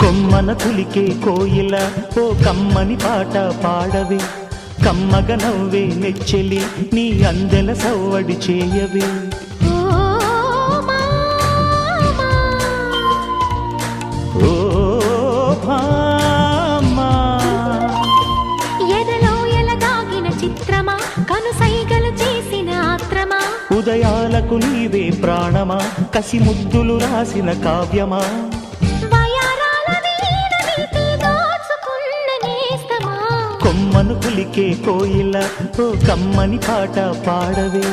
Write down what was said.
కొమ్మన కులికే కోయిల ఓ కమ్మని పాట పాడవే, కమ్మగ నవ్వే నెచ్చెలి నీ అందెల సవ్వడి చేయవే. ఓ భామా ఎదలో ఎలగాగిన చిత్రమా, కనుసైగలు చేసిన ఆత్రమా, ఉదయాలకు నీవే ప్రాణమా, కసి ముద్దులు రాసిన కావ్యమా, కొమ్మను కులికే కోయిల ఓ కమ్మని పాట పాడవే.